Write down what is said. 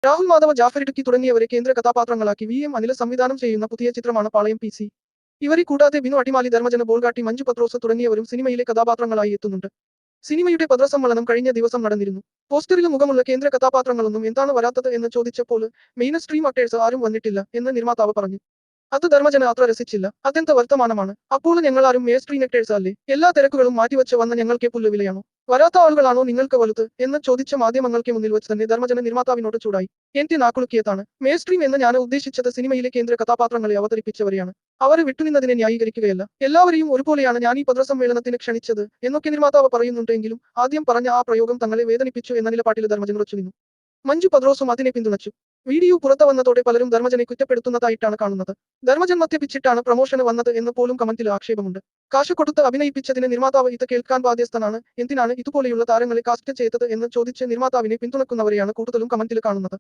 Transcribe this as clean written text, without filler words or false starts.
രാഹുൽ മാധവ, ജാഫർ ഇടുക്കി തുടങ്ങിയവരെ കേന്ദ്ര കഥാപാത്രങ്ങളാക്കി VM അനിൽ സംവിധാനം ചെയ്യുന്ന പുതിയ ചിത്രമാണ് പാളയം PC. ഇവരെ കൂടാതെ ബിനു അടിമാലി, ധർമ്മജന ബോൾഗാട്ടി, മഞ്ജു പത്രോസ് തുടങ്ങിയവരും സിനിമയിലെ കഥാപാത്രങ്ങളായി എത്തുന്നുണ്ട്. സിനിമയുടെ പത്രസമ്മേളനം കഴിഞ്ഞ ദിവസം നടന്നിരുന്നു. പോസ്റ്ററിൽ മുഖമുള്ള കേന്ദ്ര കഥാപാത്രങ്ങളൊന്നും എന്താണ് വരാത്തത് എന്ന് ചോദിച്ചപ്പോൾ മെയിൻ സ്ട്രീം ആക്ടേഴ്സ് ആരും വന്നിട്ടില്ല എന്ന് നിർമ്മാതാവ് പറഞ്ഞു. അത് ധർമ്മജന അത്ര രസിച്ചില്ല. അതെന്ത് വർത്തമാനമാണ്? അപ്പോൾ ഞങ്ങളാരും മെയിൻ സ്ട്രീം ആക്ടേഴ്സ് അല്ലേ? എല്ലാ തിരക്കുകളും മാറ്റിവച്ച് വന്ന ഞങ്ങൾക്ക് പുല്ലുവിലയാണോ? വരാത്ത ആളുകളാണോ നിങ്ങൾക്ക് വലുത് എന്ന് ചോദിച്ച മാധ്യമങ്ങൾക്ക് മുന്നിൽ വെച്ച് തന്നെ ധർമ്മജന നിർമ്മാതാവിനോട് ചൂടായി. എന്റെ നാക്കുളുക്കിയതാണ്. മെയിൻ സ്ട്രീം എന്ന് ഞാൻ ഉദ്ദേശിച്ചത് സിനിമയിലെ കേന്ദ്ര കഥാപാത്രങ്ങളെ അവതരിപ്പിച്ചവരെയാണ്. അവരെ വിട്ടുനിന്നതിനെ ന്യായീകരിക്കുകയല്ല. എല്ലാവരെയും ഒരുപോലെയാണ് ഞാൻ ഈ പത്രസമ്മേളനത്തിന് ക്ഷണിച്ചത് എന്നൊക്കെ നിർമ്മാതാവ് പറയുന്നുണ്ടെങ്കിലും ആദ്യം പറഞ്ഞ ആ പ്രയോഗം തങ്ങളെ വേദനിപ്പിച്ചു എന്ന നിലപാട്ടിൽ ധർമ്മജൻ ഉറച്ചുനിന്നു. മഞ്ജു പത്രോസും അതിനെ പിന്തുണച്ചു. വീഡിയോ പുറത്തുവന്നതോടെ പലരും ധർമ്മജനെ കുറ്റപ്പെടുത്തുന്നതായിട്ടാണ് കാണുന്നത്. ധർമ്മജൻ മദ്യപിച്ചിട്ടാണ് പ്രമോഷന് വന്നത് എന്ന് പോലും കമന്റിൽ ആക്ഷേപമുണ്ട്. കാശ് കൊടുത്ത് അഭിനയിപ്പിച്ചതിന് നിർമ്മാതാവ് ഇത് കേൾക്കാൻ ബാധ്യസ്ഥനാണ്. എന്തിനാണ് ഇതുപോലെയുള്ള താരങ്ങളെ കാസ്റ്റ് ചെയ്തത് എന്ന് ചോദിച്ച് നിർമ്മാതാവിനെ പിന്തുണക്കുന്നവരെയാണ് കൂടുതലും കമന്റിൽ കാണുന്നത്.